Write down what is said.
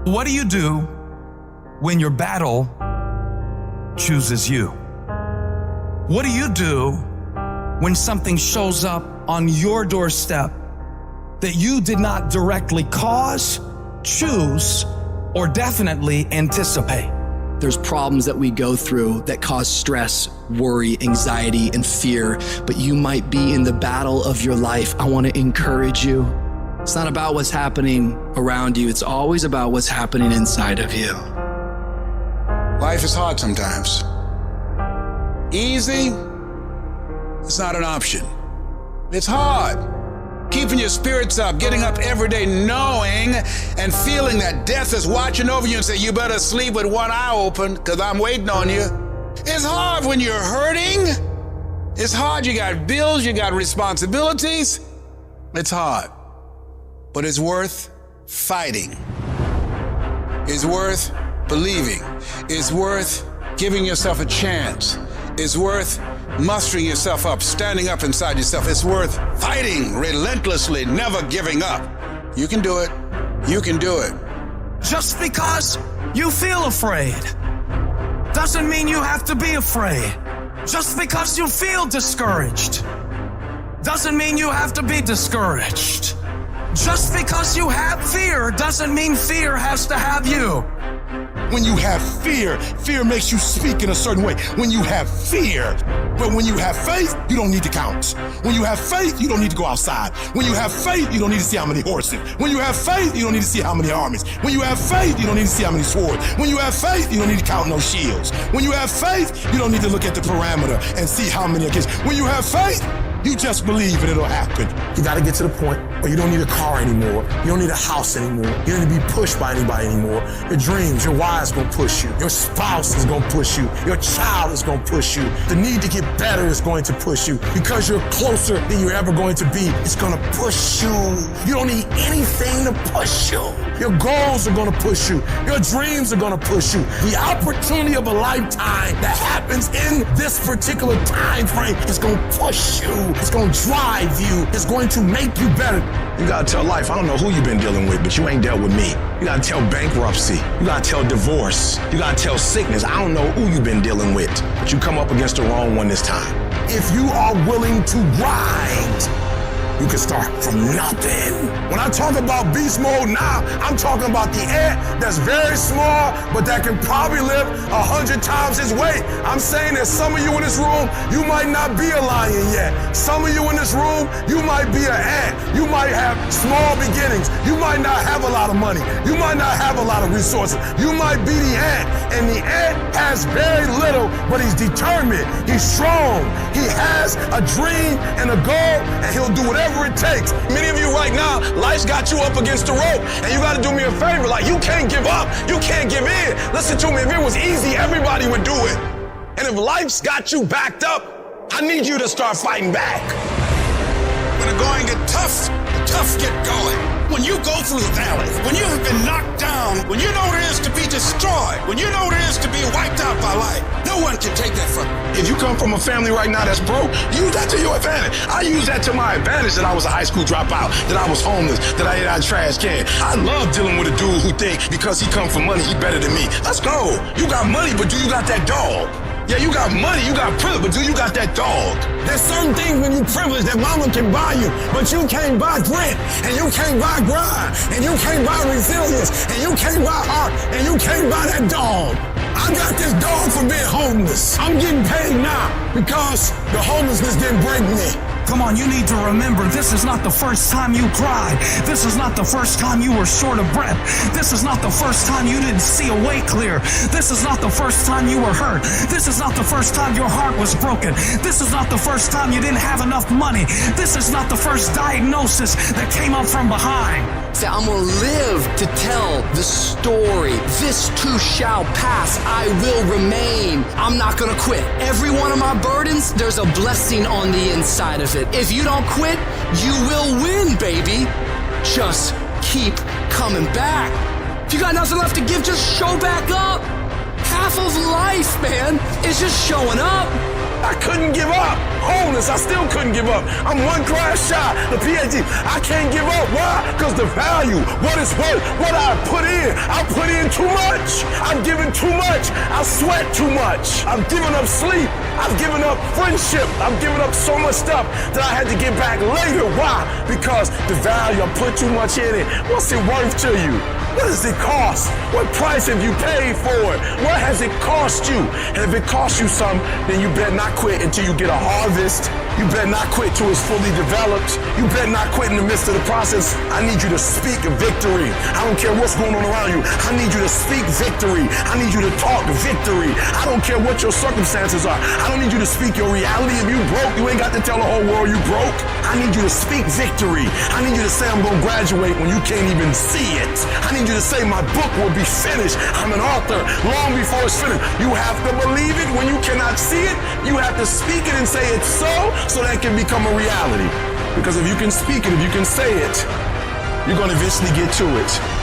What do you do when your battle chooses you? What do you do when something shows up on your doorstep that you did not directly cause, choose, or definitely anticipate? There's problems that we go through that cause stress, worry, anxiety, and fear, but you might be in the battle of your life. I want to encourage you. It's not about what's happening around you. It's always about what's happening inside of you. Life is hard sometimes. Easy, it's not an option. It's hard. Keeping your spirits up, getting up every day knowing and feeling that death is watching over you and say, you better sleep with one eye open because I'm waiting on you. It's hard when you're hurting. It's hard. You got bills, you got responsibilities. It's hard. But it's worth fighting. It's worth believing. It's worth giving yourself a chance. It's worth mustering yourself up, standing up inside yourself. It's worth fighting relentlessly, never giving up. You can do it. You can do it. Just because you feel afraid doesn't mean you have to be afraid. Just because you feel discouraged doesn't mean you have to be discouraged. Just because you have fear doesn't mean fear has to have you. When you have fear, fear makes you speak in a certain way. When you have fear, but when you have faith, you don't need to count. When you have faith, you don't need to go outside. When you have faith, you don't need to see how many horses. When you have faith, you don't need to see how many armies. When you have faith, you don't need to see how many swords. When you have faith, you don't need to count no shields. When you have faith, you don't need to look at the parameter and see how many against. When you have faith, you just believe and it'll happen. You gotta get to the point where you don't need a car anymore. You don't need a house anymore. You don't need to be pushed by anybody anymore. Your dreams, your why is gonna push you. Your spouse is gonna push you. Your child is gonna push you. The need to get better is going to push you. Because you're closer than you're ever going to be, it's gonna push you. You don't need anything to push you. Your goals are gonna push you. Your dreams are gonna push you. The opportunity of a lifetime that happens in this particular time frame is gonna push you. It's gonna drive you. It's going to make you better. You gotta tell life, I don't know who you've been dealing with, but you ain't dealt with me. You gotta tell bankruptcy. You gotta tell divorce. You gotta tell sickness. I don't know who you've been dealing with, but you come up against the wrong one this time. If you are willing to grind, you can start from nothing. When I talk about beast mode now, I'm talking about the ant that's very small, but that can probably lift 100 times his weight. I'm saying that some of you in this room, you might not be a lion yet. Some of you in this room, you might be an ant. You might have small beginnings. You might not have a lot of money. You might not have a lot of resources. You might be the ant, and the ant has very little, but he's determined. He's strong. He has a dream and a goal, and he'll do whatever it takes. Many of you right now, life's got you up against the rope, and you got to do me a favor. Like, you can't give up. You can't give in. Listen to me. If it was easy, everybody would do it. And if life's got you backed up, I need you to start fighting back. When the going get tough, the tough get going. When you go through the valley, when you have been knocked down, when you know what it is to be destroyed, when you know what it is to be wiped out by life, no one can take that from you. If you come from a family right now that's broke, use that to your advantage. I use that to my advantage that I was a high school dropout, that I was homeless, that I ate out of trash can. I love dealing with a dude who think because he come from money, he better than me. Let's go. You got money, but do you got that dog? Yeah, you got money, you got privilege, but do you got that dog? There's certain things when you privilege that mama can buy you, but you can't buy grit, and you can't buy grind, and you can't buy resilience, and you can't buy heart, and you can't buy that dog. I got this dog for being homeless. I'm getting paid now because the homelessness didn't break me. Come on, you need to remember, this is not the first time you cried. This is not the first time you were short of breath. This is not the first time you didn't see a way clear. This is not the first time you were hurt. This is not the first time your heart was broken. This is not the first time you didn't have enough money. This is not the first diagnosis that came up from behind. Say, I'm gonna live to tell the story. This too shall pass. I will remain. I'm not gonna quit. Every one of my burdens, there's a blessing on the inside of it. If you don't quit, you will win, baby. Just keep coming back. If you got nothing left to give, just show back up. Half of life, man, is just showing up. I couldn't give up. homeless. I still couldn't give up. I'm one class shy. The PhD. I can't give up. Why? Because the value, what it's worth, what I put in too much. I'm giving too much. I sweat too much. I'm giving up sleep. I've given up friendship. I've given up so much stuff that I had to get back later. Why? Because the value, I put too much in it. What's it worth to you? What does it cost? What price have you paid for it? What has it cost you? And if it costs you something, then you better not quit until you get a harvest. You better not quit till it's fully developed. You better not quit in the midst of the process. I need you to speak victory. I don't care what's going on around you. I need you to speak victory. I need you to talk victory. I don't care what your circumstances are. I don't need you to speak your reality. If you broke, you ain't got to tell the whole world you broke. I need you to speak victory. I need you to say I'm going to graduate when you can't even see it. I need you to say my book will be finished. I'm an author long before it's finished. You have to believe it when you cannot see it. You have to speak it and say it's so that it can become a reality. Because if you can speak it, if you can say it, you're going to eventually get to it.